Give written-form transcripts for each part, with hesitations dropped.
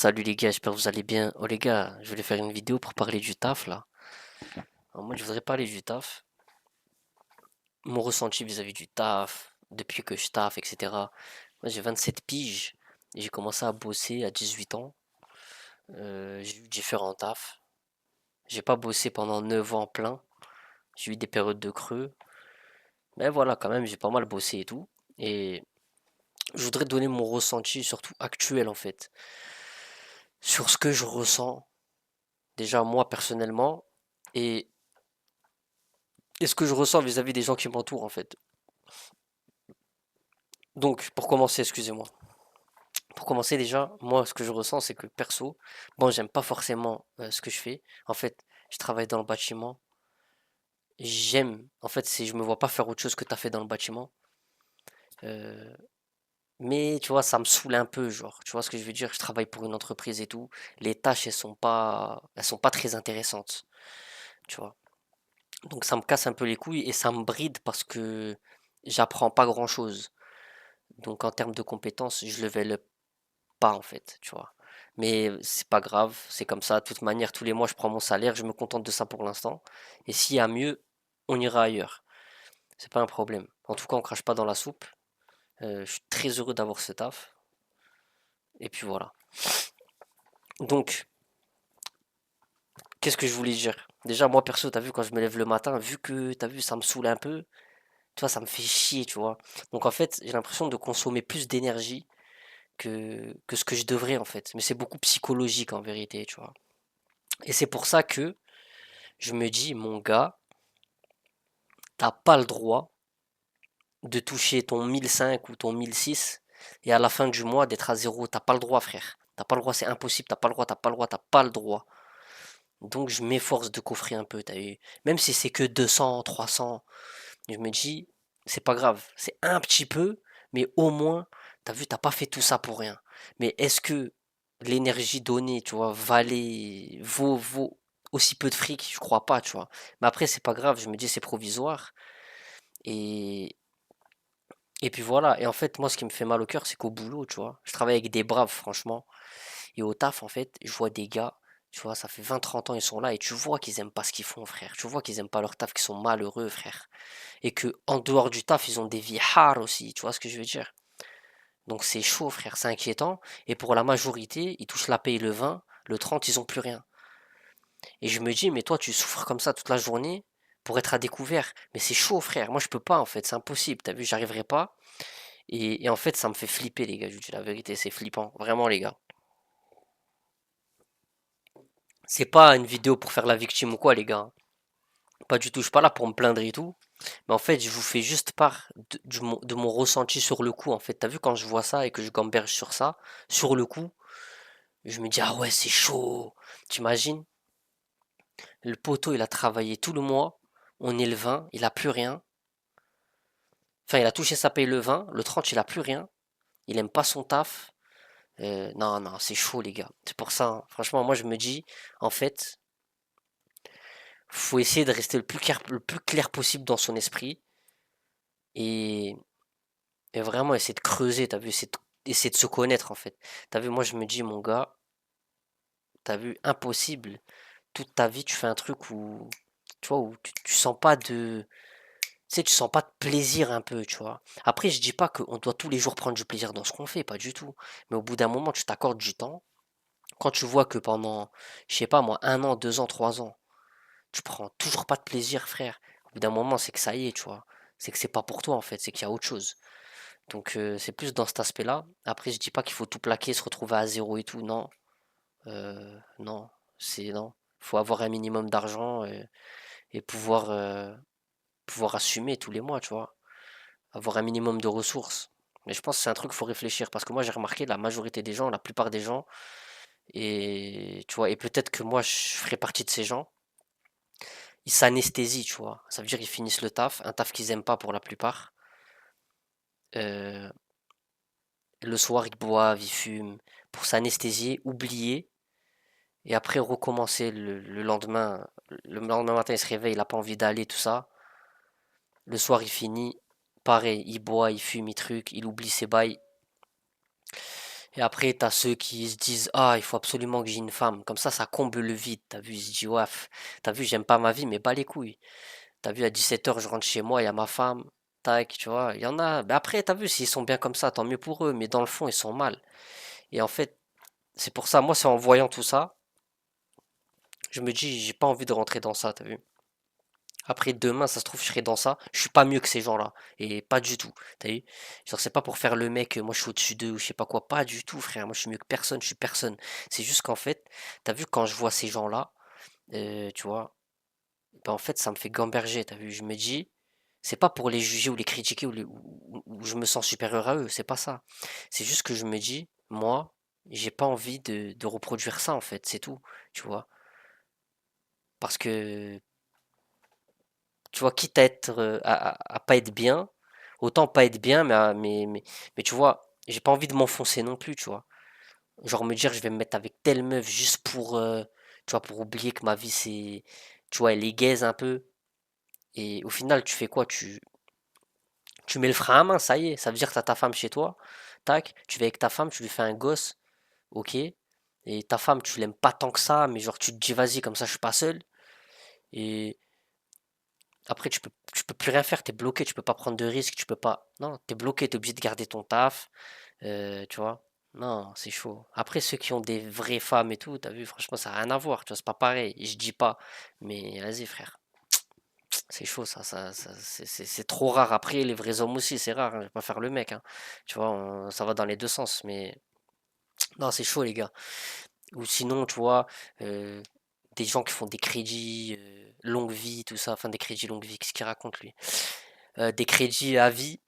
Salut les gars, j'espère que vous allez bien. Oh les gars, je voulais faire une vidéo pour parler du taf là. Alors moi je voudrais parler du taf, mon ressenti vis-à-vis du taf, depuis que je taffe, etc. Moi j'ai 27 piges et j'ai commencé à bosser à 18 ans. J'ai eu différents tafs. J'ai pas bossé pendant 9 ans plein. J'ai eu des périodes de creux. Mais voilà, quand même, j'ai pas mal bossé et tout. Et je voudrais donner mon ressenti, surtout actuel en fait, sur ce que je ressens, déjà moi personnellement, et, et ce que je ressens vis-à-vis des gens qui m'entourent en fait. Donc, pour commencer, excusez-moi. Pour commencer, déjà, moi, ce que je ressens, c'est que perso, bon, j'aime pas forcément ce que je fais. En fait, je travaille dans le bâtiment. En fait, je me vois pas faire autre chose que t'as fait dans le bâtiment. Euh, mais tu vois, ça me saoule un peu, genre. Tu vois ce que je veux dire? Je travaille pour une entreprise et tout. Les tâches, elles sont pas très intéressantes. Tu vois. Donc, ça me casse un peu les couilles et ça me bride parce que j'apprends pas grand-chose. Donc, en termes de compétences, je level up pas en fait, tu vois. Mais c'est pas grave, c'est comme ça. De toute manière, tous les mois, je prends mon salaire, je me contente de ça pour l'instant. Et s'il y a mieux, on ira ailleurs. C'est pas un problème. En tout cas, on crache pas dans la soupe. Je suis très heureux d'avoir ce taf. Et puis voilà. Donc, qu'est-ce que je voulais dire? Déjà, moi perso, t'as vu, quand je me lève le matin, vu que, t'as vu, ça me saoule un peu, tu vois, ça me fait chier, tu vois. Donc en fait, j'ai l'impression de consommer plus d'énergie que ce que je devrais, en fait. Mais c'est beaucoup psychologique, en vérité, tu vois. Et c'est pour ça que je me dis, mon gars, t'as pas le droit de toucher ton 1005 ou ton 1006 et à la fin du mois d'être à zéro. T'as pas le droit, frère. T'as pas le droit, c'est impossible. T'as pas le droit, t'as pas le droit, t'as pas le droit. Donc je m'efforce de coffrer un peu, t'as vu. Même si c'est que 200, 300, je me dis, c'est pas grave. C'est un petit peu, mais au moins, t'as vu, t'as pas fait tout ça pour rien. Mais est-ce que l'énergie donnée, tu vois, vaut aussi peu de fric? Je crois pas, tu vois. Mais après, c'est pas grave. Je me dis, c'est provisoire. Et, Et puis voilà, et en fait, moi, ce qui me fait mal au cœur, c'est qu'au boulot, tu vois, je travaille avec des braves, franchement. Et au taf, en fait, je vois des gars, tu vois, ça fait 20, 30 ans, ils sont là, et tu vois qu'ils aiment pas ce qu'ils font, frère. Tu vois qu'ils aiment pas leur taf, qu'ils sont malheureux, frère. Et que en dehors du taf, ils ont des vies hard aussi, tu vois ce que je veux dire? Donc c'est chaud, frère, c'est inquiétant. Et pour la majorité, ils touchent la paye le 20, le 30, ils ont plus rien. Et je me dis, mais toi, tu souffres comme ça toute la journée pour être à découvert. Mais c'est chaud, frère. Moi, je peux pas, en fait, c'est impossible. T'as vu, j'arriverai pas. Et en fait, ça me fait flipper, les gars, je vous dis la vérité, c'est flippant, vraiment, les gars. C'est pas une vidéo pour faire la victime ou quoi, les gars. Pas du tout, je suis pas là pour me plaindre et tout. Mais en fait, je vous fais juste part de mon ressenti sur le coup. En fait, t'as vu quand je vois ça et que je gamberge sur ça, sur le coup, je me dis, ah ouais, c'est chaud. T'imagines? Le poteau, il a travaillé tout le mois. On est le 20, il a plus rien. Enfin, il a touché sa paye le 20, le 30, il a plus rien. Il aime pas son taf. Non, non, c'est chaud, les gars. C'est pour ça, hein. Franchement, moi, je me dis, en fait, faut essayer de rester le plus clair possible dans son esprit et, et vraiment essayer de creuser, t'as vu, essayer de se connaître en fait. T'as vu, moi je me dis, mon gars, t'as vu, impossible. Toute ta vie, tu fais un truc où, tu vois, où tu sens pas de, tu sais, tu sens pas de plaisir un peu, tu vois. Après, je dis pas qu'on doit tous les jours prendre du plaisir dans ce qu'on fait, pas du tout. Mais au bout d'un moment, tu t'accordes du temps. Quand tu vois que pendant, je sais pas moi, 1 an, 2 ans, 3 ans, tu prends toujours pas de plaisir, frère. Au bout d'un moment, c'est que ça y est, tu vois. C'est que c'est pas pour toi, en fait, c'est qu'il y a autre chose. Donc, c'est plus dans cet aspect-là. Après, je dis pas qu'il faut tout plaquer, se retrouver à zéro et tout, non. Non, non. Faut avoir un minimum d'argent et pouvoir assumer tous les mois, tu vois. Avoir un minimum de ressources. Mais je pense que c'est un truc qu'il faut réfléchir parce que moi, j'ai remarqué la majorité des gens, la plupart des gens, et tu vois, et peut-être que moi, je ferai partie de ces gens. Ils s'anesthésient, tu vois. Ça veut dire qu'ils finissent le taf, un taf qu'ils aiment pas pour la plupart. Euh, le soir, ils boivent, ils fument, pour s'anesthésier, oublier, et après recommencer le lendemain. Le lendemain matin, il se réveille, il n'a pas envie d'aller, tout ça. Le soir, il finit, pareil, il boit, il fume, il truc, il oublie ses bails. Et après, t'as ceux qui se disent, ah, il faut absolument que j'ai une femme. Comme ça comble le vide. T'as vu, ils se disent, ouais, t'as vu, j'aime pas ma vie, mais bas les couilles. T'as vu, à 17 h je rentre chez moi, il y a ma femme. Tac, tu vois, il y en a. Mais après, t'as vu, s'ils sont bien comme ça, tant mieux pour eux. Mais dans le fond, ils sont mal. Et en fait, c'est pour ça, moi, c'est en voyant tout ça, je me dis, j'ai pas envie de rentrer dans ça, t'as vu. Après, demain, ça se trouve, je serai dans ça. Je suis pas mieux que ces gens-là. Et pas du tout. T'as vu? Genre, c'est pas pour faire le mec, moi je suis au-dessus d'eux ou je sais pas quoi. Pas du tout, frère. Moi, je suis mieux que personne. Je suis personne. C'est juste qu'en fait, t'as vu, quand je vois ces gens-là, tu vois, ben en fait, ça me fait gamberger. T'as vu? Je me dis, c'est pas pour les juger ou les critiquer ou je me sens supérieur à eux. C'est pas ça. C'est juste que je me dis, moi, j'ai pas envie de reproduire ça, en fait. C'est tout. Tu vois? Parce que tu vois, quitte à être à pas être bien, autant pas être bien, mais tu vois, j'ai pas envie de m'enfoncer non plus, tu vois. Genre me dire je vais me mettre avec telle meuf juste pour tu vois, pour oublier que ma vie c'est tu vois, elle est gaze un peu. Et au final, tu fais quoi? Tu mets le frein à main, ça y est, ça veut dire que t'as ta femme chez toi, tac, tu vas avec ta femme, tu lui fais un gosse, ok, et ta femme, tu l'aimes pas tant que ça, mais genre tu te dis vas-y, comme ça je suis pas seul. Et après, tu peux plus rien faire, t'es bloqué, tu peux pas prendre de risques, tu peux pas. Non, t'es bloqué, t'es obligé de garder ton taf, tu vois. Non, c'est chaud. Après, ceux qui ont des vraies femmes et tout, t'as vu, franchement, ça n'a rien à voir, tu vois, c'est pas pareil. Je dis pas, mais vas-y, frère, c'est chaud, c'est trop rare. Après, les vrais hommes aussi, c'est rare, hein, je vais pas faire le mec, hein. Tu vois, ça va dans les deux sens, mais non, c'est chaud, les gars. Ou sinon, tu vois, euh, des gens qui font des crédits longue vie, tout ça, enfin des crédits longue vie, qu'est-ce qu'il raconte lui? Des crédits à vie.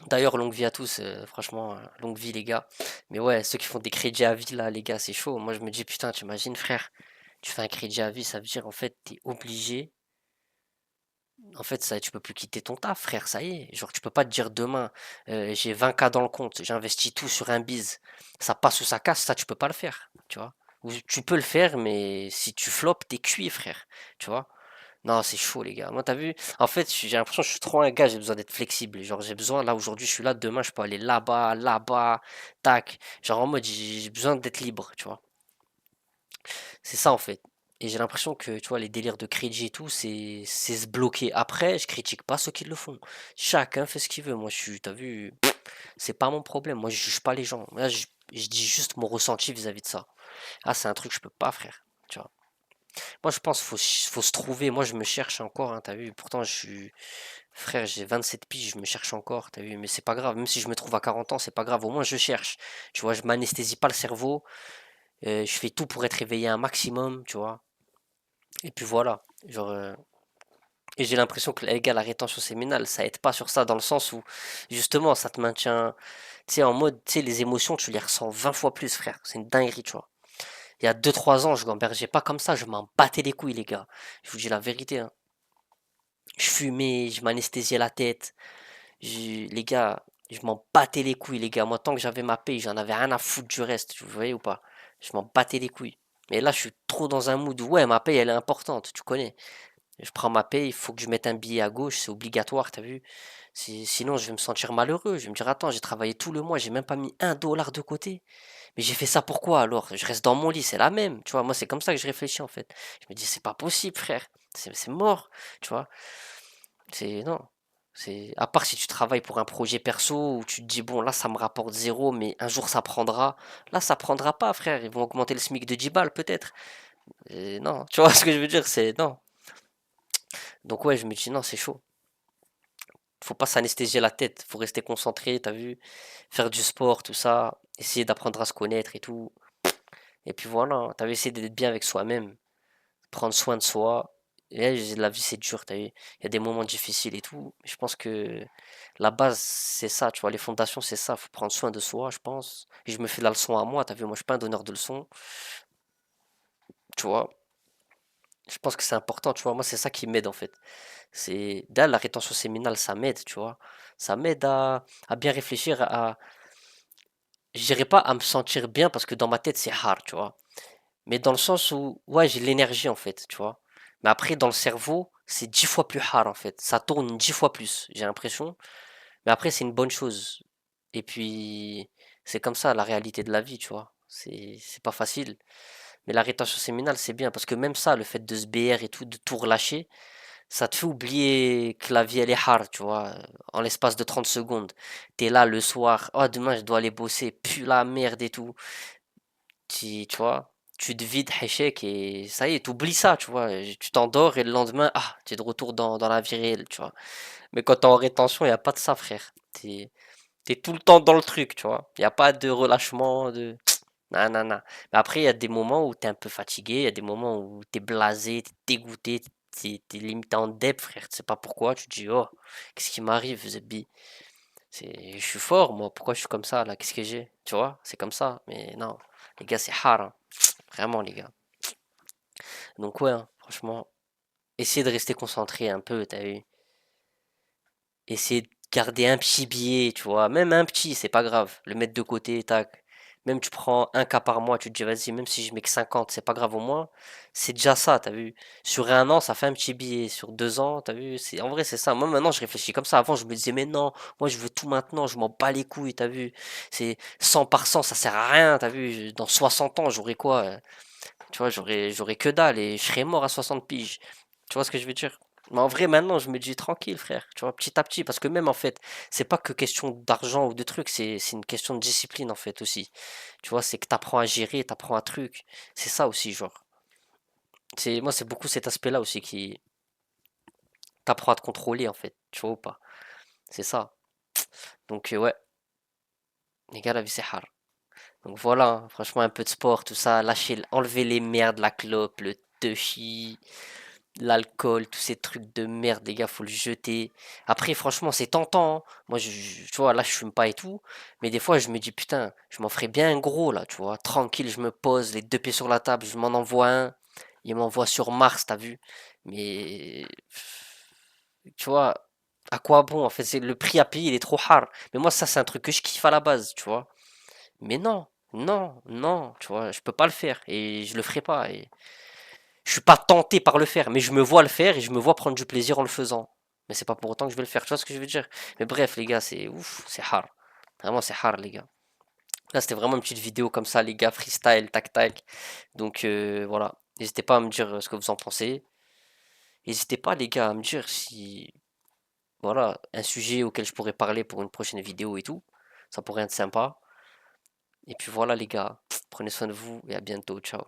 D'ailleurs, longue vie à tous, franchement, longue vie les gars. Mais ouais, ceux qui font des crédits à vie là, les gars, c'est chaud. Moi, je me dis, putain, tu imagines, frère, tu fais un crédit à vie, ça veut dire, en fait, t'es obligé. En fait, ça, tu peux plus quitter ton taf, frère, ça y est. Genre, tu peux pas te dire demain, j'ai 20K dans le compte, j'investis tout sur un bise. Ça passe ou ça casse, ça, tu peux pas le faire, tu vois. Ou tu peux le faire, mais si tu floppes, t'es cuit, frère, tu vois. Non, c'est chaud, les gars. Moi, t'as vu? En fait, j'ai l'impression que je suis trop un gars, j'ai besoin d'être flexible. Genre, j'ai besoin, là, aujourd'hui, je suis là, demain, je peux aller là-bas, là-bas, tac. Genre, en mode, j'ai besoin d'être libre, tu vois. C'est ça, en fait. Et j'ai l'impression que, tu vois, les délires de crédit et tout, c'est se bloquer. Après, je critique pas ceux qui le font. Chacun fait ce qu'il veut. Moi, t'as vu, c'est pas mon problème. Moi, je juge pas les gens. Là, je dis juste mon ressenti vis-à-vis de ça. Ah, c'est un truc que je peux pas, frère. Tu vois. Moi, je pense faut se trouver. Moi, je me cherche encore, hein, t'as vu. Pourtant, je suis frère, j'ai 27 piges, je me cherche encore, t'as vu. Mais c'est pas grave. Même si je me trouve à 40 ans, c'est pas grave. Au moins, je cherche. Tu vois, je m'anesthésie pas le cerveau. Je fais tout pour être éveillé un maximum, tu vois. Et puis voilà. Genre, et j'ai l'impression que les gars, la rétention séminale, ça aide pas sur ça, dans le sens où, justement, ça te maintient, tu sais, en mode, tu sais, les émotions, tu les ressens 20 fois plus, frère. C'est une dinguerie, tu vois. Il y a 2 3 ans, je gambergeais pas comme ça, je m'en battais les couilles, les gars. Je vous dis la vérité, hein. Je fumais, je m'anesthésiais la tête. Les gars, je m'en battais les couilles, les gars. Moi, tant que j'avais ma paye, j'en avais rien à foutre du reste, vous voyez ou pas? Je m'en battais les couilles. Mais là, je suis trop dans un mood où, ouais, ma paye, elle est importante, tu connais. Je prends ma paye, il faut que je mette un billet à gauche, c'est obligatoire, t'as vu? Sinon, je vais me sentir malheureux. Je vais me dire, attends, j'ai travaillé tout le mois, j'ai même pas mis 1 dollar de côté. Mais j'ai fait ça pourquoi alors? Je reste dans mon lit, c'est la même. Tu vois, moi, c'est comme ça que je réfléchis en fait. Je me dis, c'est pas possible, frère. C'est mort. Tu vois, non. À part si tu travailles pour un projet perso où tu te dis, bon, là, ça me rapporte zéro, mais un jour ça prendra. Là, ça prendra pas, frère. Ils vont augmenter le SMIC de 10 balles, peut-être. Et non, tu vois ce que je veux dire? C'est non. Donc, ouais, je me dis, non, c'est chaud. Faut pas s'anesthésier la tête. Faut rester concentré, t'as vu? Faire du sport, tout ça. Essayer d'apprendre à se connaître et tout. Et puis voilà, hein, t'as vu, essayer d'être bien avec soi-même. Prendre soin de soi. Et là, la vie, c'est dur, t'as vu. Il y a des moments difficiles et tout. Mais je pense que la base, c'est ça, tu vois. Les fondations, c'est ça. Faut prendre soin de soi, je pense. Et je me fais la leçon à moi, t'as vu. Moi, je suis pas un donneur de leçons, tu vois. Je pense que c'est important, tu vois. Moi, c'est ça qui m'aide, en fait. D'ailleurs, la rétention séminale, ça m'aide, tu vois. Ça m'aide à bien réfléchir, je dirais pas à me sentir bien parce que dans ma tête, c'est hard, tu vois. Mais dans le sens où, ouais, j'ai l'énergie en fait, tu vois. Mais après, dans le cerveau, c'est 10 fois plus hard en fait. Ça tourne 10 fois plus, j'ai l'impression. Mais après, c'est une bonne chose. Et puis, C'est comme ça la réalité de la vie, tu vois. C'est pas facile. Mais la rétention séminale, c'est bien parce que même ça, le fait de se BR et tout, de tout relâcher, ça te fait oublier que la vie elle est hard, tu vois, en l'espace de 30 secondes. T'es là le soir, oh demain je dois aller bosser, pue la merde et tout. Tu vois, tu te vides, échec et ça y est, t'oublies ça, tu vois. Tu t'endors et le lendemain, ah, tu es de retour dans la vie réelle, tu vois. Mais quand t'es en rétention, il n'y a pas de ça, frère. T'es tout le temps dans le truc, tu vois. Il n'y a pas de relâchement, de... Non, non, non. Mais après, il y a des moments où t'es un peu fatigué, il y a des moments où t'es blasé, t'es dégoûté, t'es limite en dep, frère. Tu sais pas pourquoi, tu te dis, oh, qu'est-ce qui m'arrive, Zebbi? Je suis fort, moi, pourquoi je suis comme ça, là? Qu'est-ce que j'ai? Tu vois, c'est comme ça. Mais non, les gars, c'est hard, hein. Vraiment, les gars. Donc, ouais, hein, franchement, essayez de rester concentré un peu, t'as vu? Essayer de garder un petit billet, tu vois, même un petit, c'est pas grave, le mettre de côté, tac. Même tu prends un cas par mois, tu te dis vas-y, même si je mets que 50, c'est pas grave au moins. C'est déjà ça, t'as vu. Sur un an, ça fait un petit billet. Sur 2 ans, t'as vu. En vrai, c'est ça. Moi maintenant, je réfléchis comme ça. Avant, je me disais, mais non, moi je veux tout maintenant, je m'en bats les couilles, t'as vu. C'est 100 par 100, ça sert à rien, t'as vu. Dans 60 ans, j'aurais quoi? Tu vois, j'aurais que dalle et je serais mort à 60 piges. Tu vois ce que je veux dire? Mais en vrai, maintenant, je me dis tranquille, frère. Tu vois, petit à petit. Parce que même, en fait, c'est pas que question d'argent ou de trucs. C'est une question de discipline, en fait, aussi. Tu vois, c'est que t'apprends à gérer, t'apprends un truc. C'est ça aussi, genre. Moi, c'est beaucoup cet aspect-là aussi qui t'apprend à te contrôler, en fait. Tu vois ou pas? C'est ça. Donc, ouais, les gars, la vie, c'est hard. Donc, voilà, hein. Franchement, un peu de sport, tout ça. Lâcher, enlever les merdes, la clope, le touchy, l'alcool, tous ces trucs de merde, les gars, faut le jeter. Après, franchement, c'est tentant, hein. Moi, tu vois, là, je fume pas et tout. Mais des fois, je me dis, putain, je m'en ferais bien un gros, là, tu vois. Tranquille, je me pose, les deux pieds sur la table, je m'en envoie un. Il m'envoie sur Mars, t'as vu? Mais, tu vois, à quoi bon? En fait, c'est le prix à payer, il est trop hard. Mais moi, ça, c'est un truc que je kiffe à la base, tu vois. Mais non, non, non, tu vois, je peux pas le faire. Et je le ferai pas. Et je suis pas tenté par le faire, mais je me vois le faire et je me vois prendre du plaisir en le faisant. Mais c'est pas pour autant que je vais le faire, tu vois ce que je veux dire? Mais bref, les gars, c'est ouf, c'est hard. Vraiment, c'est hard, les gars. Là, c'était vraiment une petite vidéo comme ça, les gars, freestyle, tac tac. Donc voilà. N'hésitez pas à me dire ce que vous en pensez. N'hésitez pas, les gars, à me dire si, voilà, un sujet auquel je pourrais parler pour une prochaine vidéo et tout. Ça pourrait être sympa. Et puis voilà, les gars, prenez soin de vous et à bientôt. Ciao.